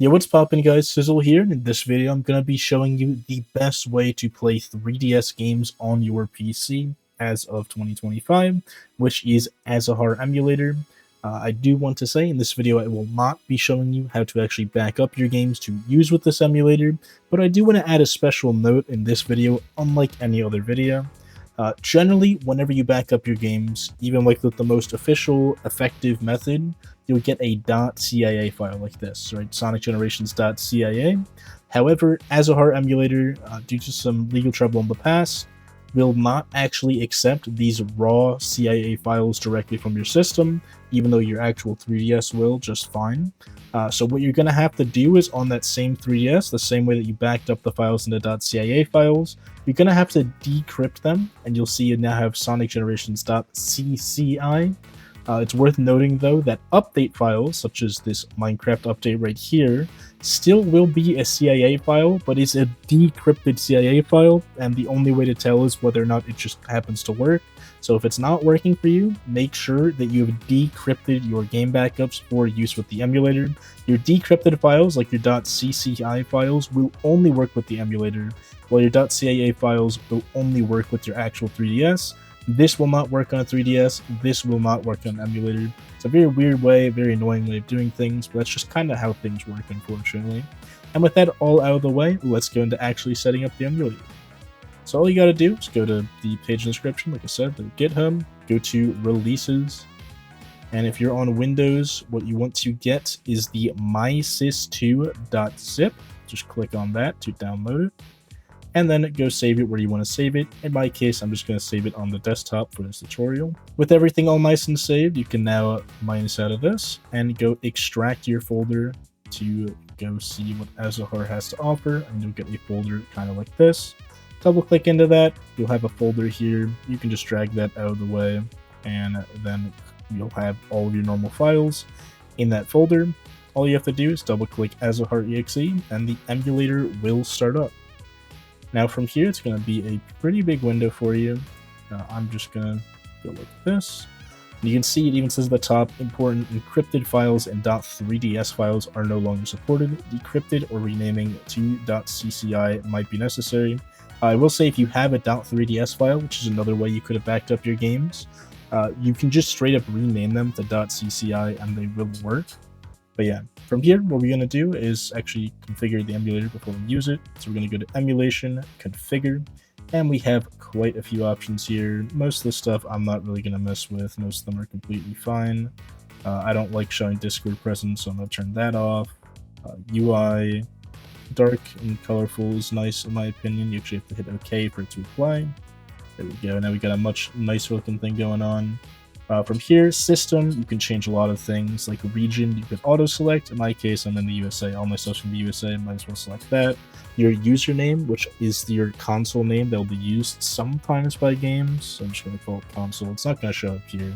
Yeah, what's poppin' guys, Sizzle here, and in this video I'm gonna be showing you the best way to play 3DS games on your PC as of 2025, which is Azahar emulator. I do want to say in this video I will not be showing you how to actually back up your games to use with this emulator, but I do want to add a special note in this video unlike any other video. Generally, whenever you back up your games, even like with the most official, effective method, you'll get a .cia file like this, right? Sonic Generations.cia. However, Azahar emulator, due to some legal trouble in the past, will not actually accept these raw CIA files directly from your system, even though your actual 3DS will just fine. So what you're going to have to do is on that same 3DS, the same way that you backed up the files into .cia files, you're going to have to decrypt them, and you'll see you now have Sonic Generations.cci. It's worth noting though that update files, such as this Minecraft update right here, still will be a CIA file, but it's a decrypted CIA file, and the only way to tell is whether or not it just happens to work. So if it's not working for you, make sure that you have decrypted your game backups for use with the emulator. Your decrypted files, like your .cci files, will only work with the emulator, while your .cia files will only work with your actual 3DS. This will not work on a 3DS, this will not work on an emulator. It's a very weird way, very annoying way of doing things, but that's just kind of how things work, unfortunately. And with that all out of the way, let's go into actually setting up the emulator. So all you gotta do is go to the page in the description, like I said, the GitHub, go to Releases, and if you're on Windows, what you want to get is the mysys2.zip. Just click on that to download it, and then go save it where you want to save it. In my case, I'm just going to save it on the desktop for this tutorial. With everything all nice and saved, you can now minus out of this and go extract your folder to go see what Azahar has to offer, and you'll get a folder kind of like this. Double click into that, you'll have a folder here. You can just drag that out of the way, and then you'll have all of your normal files in that folder. All you have to do is double click Azahar exe, and the emulator will start up. Now from here, it's going to be a pretty big window for you. I'm just going to go like this. You can see it even says at the top, important encrypted files and .3ds files are no longer supported. Decrypted or renaming to .cci might be necessary. I will say if you have a .3ds file, which is another way you could have backed up your games, you can just straight up rename them to .cci and they will work. But yeah, from here, what we're going to do is actually configure the emulator before we use it. So we're going to go to Emulation, Configure, and we have quite a few options here. Most of the stuff I'm not really going to mess with. Most of them are completely fine. I don't like showing Discord presence, so I'm going to turn that off. UI, dark and colorful is nice in my opinion. You actually have to hit OK for it to apply. There we go. Now we got a much nicer looking thing going on. From here, system, you can change a lot of things, like region, you can auto-select. In my case, I'm in the USA, all my stuff's from the USA, might as well select that. Your username, which is your console name that will be used sometimes by games, so I'm just going to call it console. It's not going to show up here,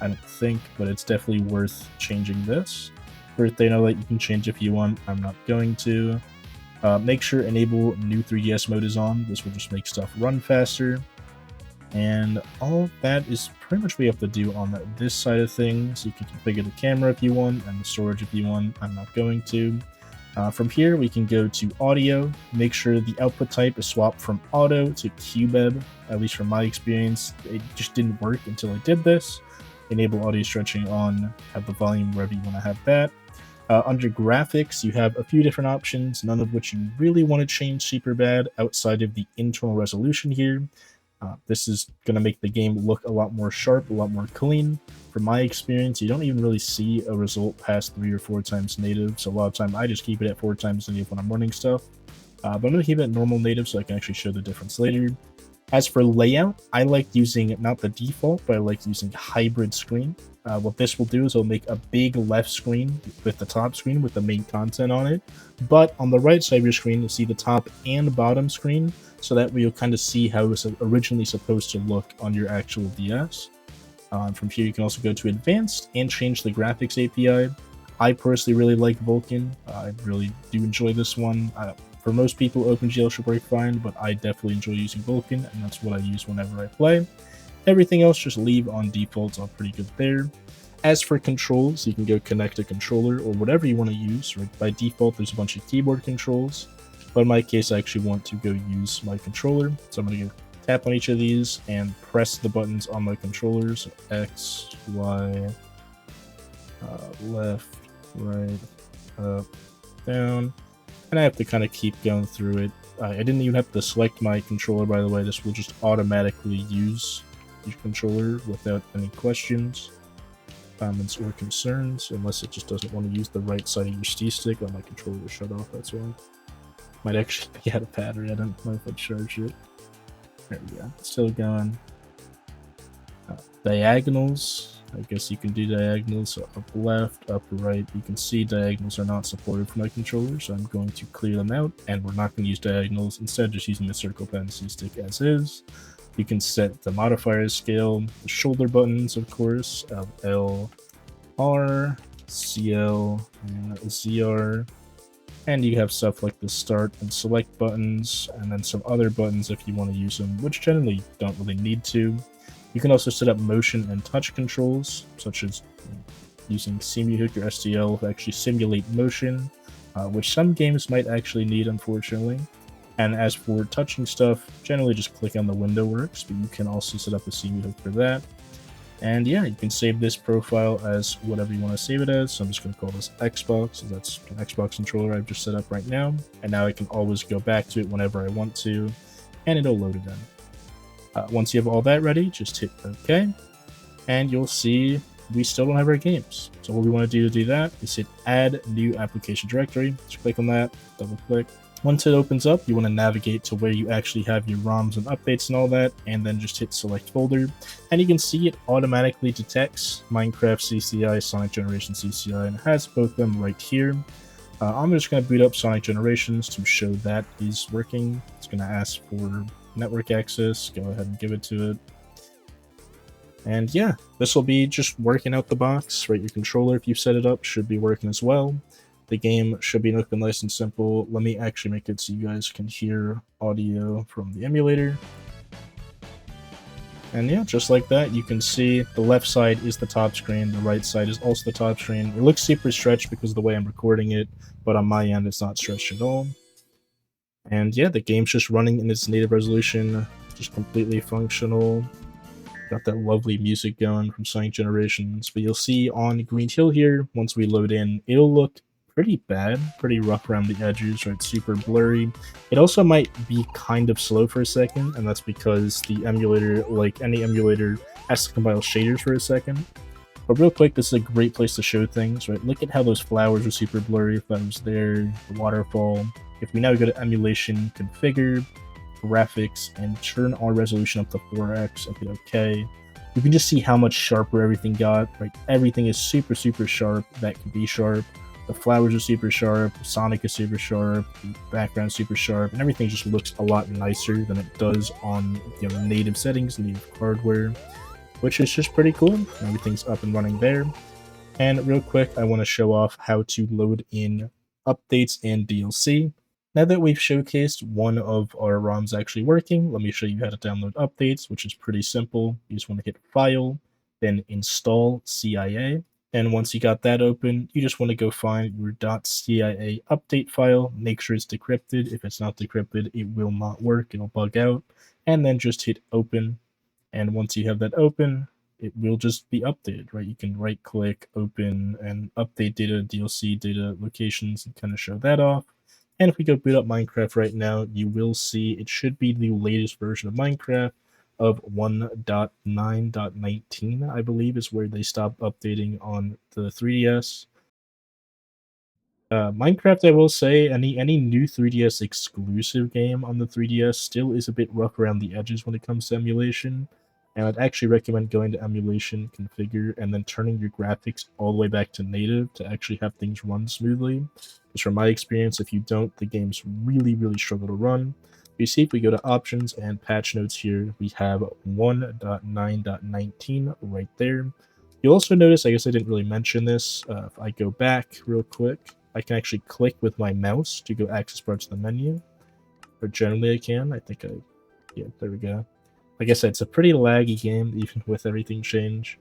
I don't think, but it's definitely worth changing this. Birthday, know that you can change if you want, I'm not going to. Make sure enable new 3DS mode is on, this will just make stuff run faster. And all that is pretty much what you have to do on this side of things. You can configure the camera if you want, and the storage if you want. I'm not going to. From here, we can go to audio. Make sure the output type is swapped from auto to QBEB. At least from my experience, it just didn't work until I did this. Enable audio stretching on, have the volume wherever you want to have that. Under graphics, you have a few different options, none of which you really want to change super bad outside of the internal resolution here. This is going to make the game look a lot more sharp, a lot more clean. From my experience, you don't even really see a result past 3 or 4 times native, so a lot of time I just keep it at 4 times native when I'm running stuff. But I'm going to keep it at normal native so I can actually show the difference later. As for layout, I like using not the default, but I like using hybrid screen. What this will do is it'll make a big left screen with the top screen with the main content on it. But on the right side of your screen, you'll see the top and bottom screen, so that way you'll kind of see how it was originally supposed to look on your actual DS. From here, you can also go to Advanced and change the graphics API. I personally really like Vulkan. I really do enjoy this one. For most people, OpenGL should work fine, but I definitely enjoy using Vulkan, and that's what I use whenever I play. Everything else, just leave on default, it's all pretty good there. As for controls, you can go connect a controller or whatever you want to use. Right? By default, there's a bunch of keyboard controls, but in my case, I actually want to go use my controller. So I'm going to go tap on each of these and press the buttons on my controller. So X, Y, left, right, up, down. And I have to kind of keep going through it. I didn't even have to select my controller, by the way. This will just automatically use your controller without any questions, comments, or concerns, unless it just doesn't want to use the right side of your C-stick. Oh, my controller was shut off, that's why. Might actually be out of battery, I don't know if I charged it. There we go, still going. Diagonals, I guess you can do diagonals, so up left, up right. You can see diagonals are not supported for my controller, so I'm going to clear them out, and we're not going to use diagonals, instead just using the circle pen C-stick as is. You can set the modifier scale, the shoulder buttons, of course, L, R, CL, and ZR. And you have stuff like the start and select buttons, and then some other buttons if you want to use them, which generally don't really need to. You can also set up motion and touch controls, such as using Simulhook or STL to actually simulate motion, which some games might actually need, unfortunately. And as for touching stuff, generally just click on the window works, but you can also set up a Simulhook for that. And yeah, you can save this profile as whatever you want to save it as. So I'm just going to call this Xbox. So that's an Xbox controller I've just set up right now. And now I can always go back to it whenever I want to, and it'll load it in. Once you have all that ready, just hit OK, and you'll see we still don't have our games. So what we want to do that is hit Add New Application Directory. Just click on that, double click. Once it opens up, you want to navigate to where you actually have your ROMs and updates and all that, and then just hit Select Folder. And you can see it automatically detects Minecraft CCI, Sonic Generation CCI, and it has both of them right here. I'm just going to boot up Sonic Generations to show that is working. It's going to ask for network access, go ahead and give it to it. And yeah, this will be just working out the box, right? Your controller, if you set it up, should be working as well. The game should be looking nice and simple. Let me actually make it so you guys can hear audio from the emulator. And yeah, just like that, you can see the left side is the top screen, the right side is also the top screen. It looks super stretched because of the way I'm recording it, but on my end, it's not stretched at all. And yeah, the game's just running in its native resolution, just completely functional. Got that lovely music going from Sonic Generations. But you'll see on Green Hill here, once we load in, it'll look pretty bad, pretty rough around the edges, right? Super blurry. It also might be kind of slow for a second, and that's because the emulator, like any emulator, has to compile shaders for a second. But real quick, this is a great place to show things, right? Look at how those flowers are super blurry, if that was there, the waterfall. If we now go to emulation, configure, graphics, and turn our resolution up to 4x and hit OK, you can just see how much sharper everything got, right? Everything is super, super sharp. That can be sharp. The flowers are super sharp, Sonic is super sharp, the background super sharp, and everything just looks a lot nicer than it does on native settings, native hardware, which is just pretty cool. Everything's up and running there. And real quick, I want to show off how to load in updates and DLC. Now that we've showcased one of our ROMs actually working, let me show you how to download updates, which is pretty simple. You just want to hit File, then Install CIA. And once you got that open, you just want to go find your .cia update file, make sure it's decrypted. If it's not decrypted, it will not work, it'll bug out. And then just hit Open. And once you have that open, it will just be updated, right? You can right click, open, and update data, DLC data, locations, and kind of show that off. And if we go boot up Minecraft right now, you will see it should be the latest version of Minecraft of 1.9.19, I believe, is where they stopped updating on the 3DS. Minecraft, I will say, any new 3DS exclusive game on the 3DS still is a bit rough around the edges when it comes to emulation. And I'd actually recommend going to emulation, configure, and then turning your graphics all the way back to native to actually have things run smoothly. Because from my experience, if you don't, the games really, really struggle to run. You see, if we go to options and patch notes here, we have 1.9.19 right there. You'll also notice, I guess I didn't really mention this, if I go back real quick, I can actually click with my mouse to go access parts of the menu. Or generally I can, yeah, there we go. Like I said, it's a pretty laggy game, even with everything changed.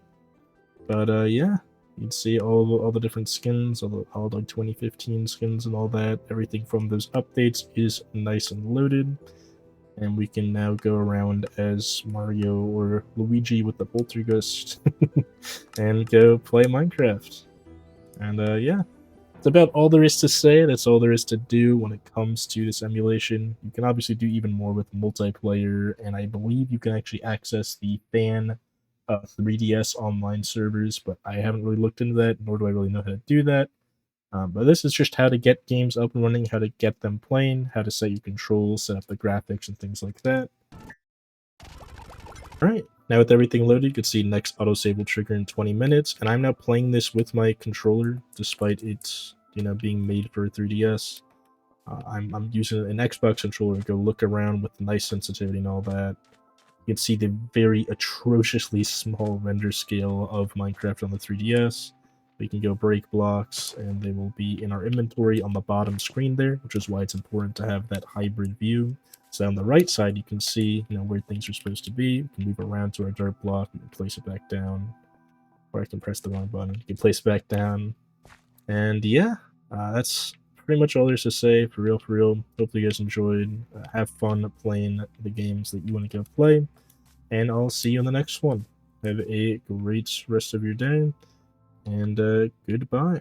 But yeah, You'd see all the different skins, all like 2015 skins and all that. Everything from those updates is nice and loaded. And we can now go around as Mario or Luigi with the Poltergeist and go play Minecraft. And yeah, that's about all there is to say. That's all there is to do when it comes to this emulation. You can obviously do even more with multiplayer, and I believe you can actually access the fan 3DS online servers, but I haven't really looked into that, nor do I really know how to do that. But this is just how to get games up and running, how to get them playing, how to set your controls, set up the graphics, and things like that. Alright, now with everything loaded, you can see next autosave will trigger in 20 minutes, and I'm now playing this with my controller, despite it, being made for a 3DS. I'm using an Xbox controller to go look around with nice sensitivity and all that. You can see the very atrociously small render scale of Minecraft on the 3DS. We can go break blocks, and they will be in our inventory on the bottom screen there, which is why it's important to have that hybrid view. So on the right side, you can see where things are supposed to be. We can move around to our dirt block, we can place it back down, or I can press the wrong button. You can place it back down, and yeah, that's pretty much all there's to say. For real, for real. Hopefully you guys enjoyed. Have fun playing the games that you want to go play, and I'll see you on the next one. Have a great rest of your day, and goodbye.